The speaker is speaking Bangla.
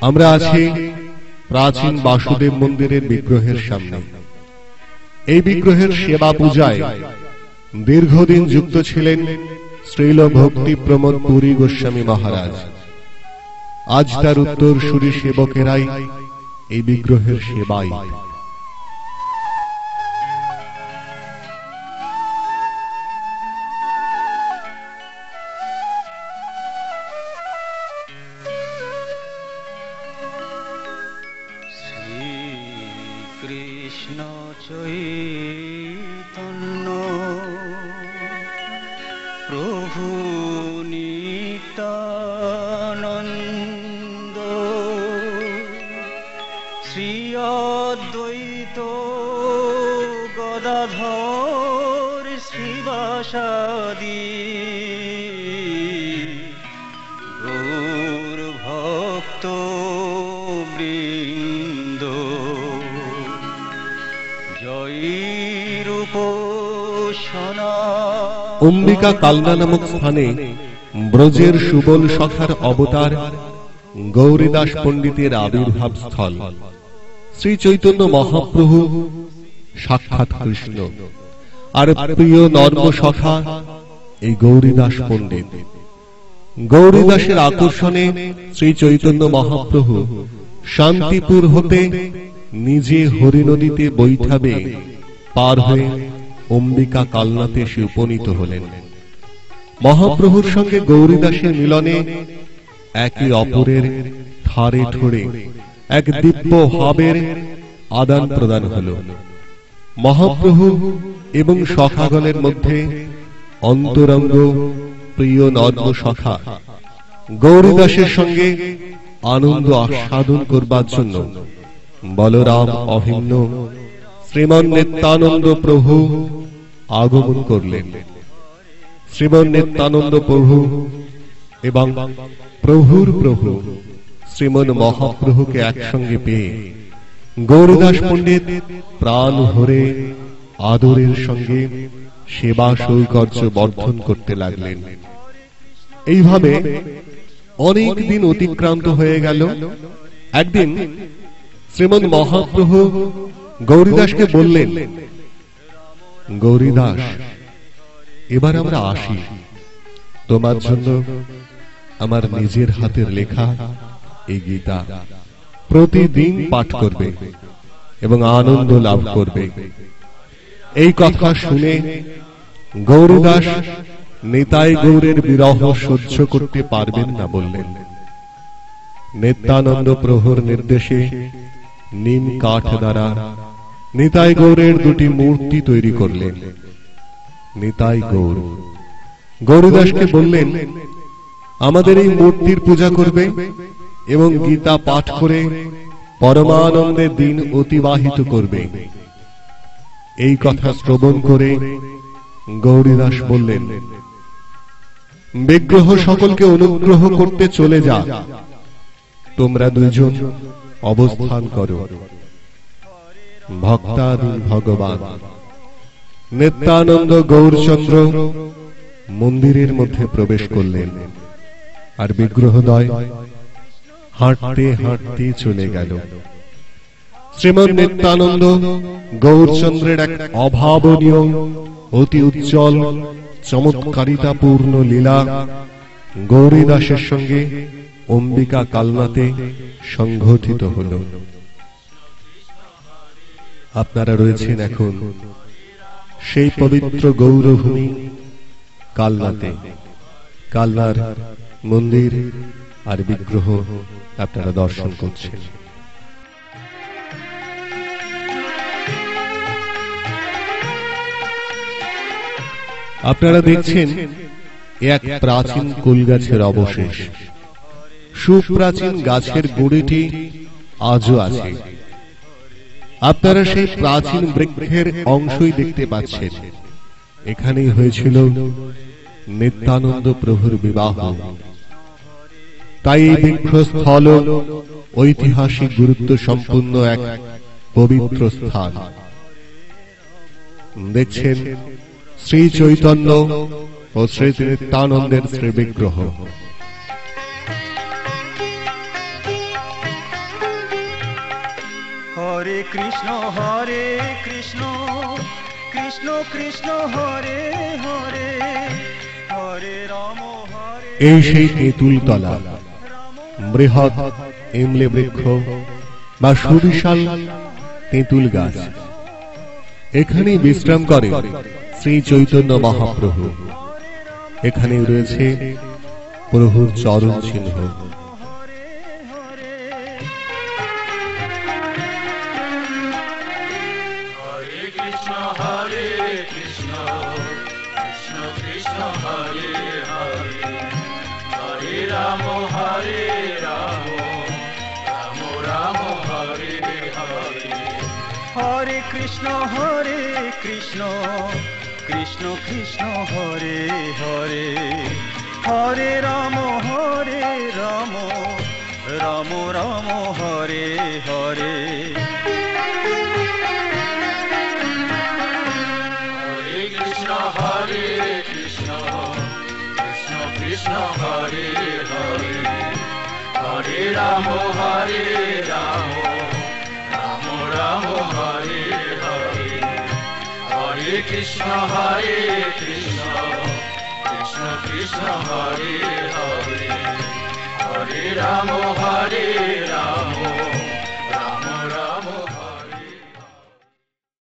আমরা আছি প্রাচীন বাসুদেব মন্দিরের বিগ্রহের সামনে। এই বিগ্রহের সেবা পূজায় দীর্ঘদিন যুক্ত ছিলেন শ্রীল ভক্তি প্রমোদ পুরী গোস্বামী মহারাজ। আজ তার উত্তরসূরি সেবকেরাই এই বিগ্রহের সেবায়। কৃষ্ণ চৈতন্য প্রভু নিত্যানন্দ শ্রী অদ্বৈত গদাধর শ্রীবাসাদি গৌর ভক্ত বৃন্দ অম্বিকা কালনা নামক স্থানে ব্রজের সুবল সখার অবতার গৌরীদাস পণ্ডিতের আবির্ভাব স্থল। শ্রী চৈতন্য মহাপ্রভু সাক্ষাৎ কৃষ্ণ, আর প্রিয় নর্ম সখা এই গৌরীদাস পণ্ডিত। গৌরীদাসের আকর্ষণে শ্রী চৈতন্য মহাপ্রভু শান্তিপুর হতে নিজে হরিনদীতে বৈঠাবে পার হয়ে অম্বিকা কালনাতে এসে উপনীত হলেন। মহাপ্রভুর সঙ্গে গৌরীদাসের মিলনে একে অপরের ঠারে ঠোরে এক দিব্য ভাবের আদান প্রদান হল। মহাপ্রভু এবং সখাগণের মধ্যে অন্তরঙ্গ প্রিয় নর্ম সখা গৌরীদাসের সঙ্গে আনন্দ আস্বাদন করবার জন্য বলরাম অভিন্ন শ্রীমান নিত্যানন্দ প্রভু আগমন করলেন। শ্রীমান নিত্যানন্দ প্রভু এবং প্রভুর প্রভু শ্রীমন মহাপ্রভুকে একসঙ্গে পেয়ে গৌরদাস পণ্ডিত প্রাণ ভরে আদরের সঙ্গে সেবা সৌকর্য বর্ধন করতে লাগলেন। এইভাবে অনেক দিন অতিক্রান্ত হয়ে গেল। একদিন শ্রীমন মহাপ্রভু গৌরীদাসকে বললেন, গৌরীদাস, এবার আমরা আসি। তোমার জন্য আমার নিজের হাতের লেখা এই গীতা প্রতিদিন পাঠ করবে এবং আনন্দ লাভ করবে। এই কথা শুনে গৌরীদাস নিতাই গৌরের বিরহ সহ্য করতে পারবেন না বললেন। নিত্যানন্দ প্রভুর নির্দেশে নিম কাঠ দ্বারা নিতাই গৌরের দুটি মূর্তি তৈরি করলেন। নিতাই গৌর গৌরীদাসকে বললেন, আমাদের এই মূর্তির পূজা করবে এবং গীতা পাঠ করে পরমানন্দে দিন অতিবাহিত করবে। এই কথা শ্রবণ করে গৌরীদাস বললেন, বিগ্রহ সকলকে অনুগ্রহ করতে চলে যা, তোমরা দুইজন অবস্থান করো। ভক্তাধীন ভগবান নিত্যানন্দ গৌরচন্দ্র মন্দিরের মধ্যে প্রবেশ করলেন, আর বিগ্রহদ্বয় হাঁটতে হাঁটতে চলে গেল। শ্রীমন নিত্যানন্দ গৌরচন্দ্রের এক অভাবনীয় অতি উজ্জ্বল চমৎকারিতাপূর্ণ লীলা গৌরীদাসের সঙ্গে অম্বিকা কালনাতে সংঘটিত হল। আপনারা রয়েছেন এখন সেই পবিত্র গৌরভূমি কালনাতে। কালনার মন্দির আর বিগ্রহ আপনারা দর্শন করছেন। আপনারা দেখছেন এক প্রাচীন কুল গাছের অবশেষ। সুপ্রাচীন গাছের গুড়িটি আজও আছে। আপনারা সেই প্রাচীন বৃক্ষের অংশই দেখতে পাচ্ছেন। এখানেই হয়েছিল নিত্যানন্দ প্রভুর বিবাহ। তাই এই বৃক্ষস্থল ঐতিহাসিক গুরুত্ব সম্পন্ন এক পবিত্র স্থান। দেখছেন শ্রী চৈতন্য ও শ্রী নিত্যানন্দের শ্রী বিগ্রহ। হরে কৃষ্ণ কৃষ্ণ কৃষ্ণ হরে হরে হরে রাম হরে। এই সেই তেঁতুল তলা, বৃহৎ ইমলে বৃক্ষ বা সুবিশাল তেঁতুল গাছ। এখানে বিশ্রাম করে শ্রী চৈতন্য মহাপ্রভু। এখানে রয়েছে প্রভুর চরণ চিহ্ন। হরে কৃষ্ণ কৃষ্ণ কৃষ্ণ হরে হরে হরে রাম রাম রাম হরে হরে। হরে কৃষ্ণ কৃষ্ণ কৃষ্ণ হরে হরে হরে রাম রাম রাম হরে হরে। হরে কৃষ্ণ কৃষ্ণ কৃষ্ণ হরে হরে হরে রাম রাম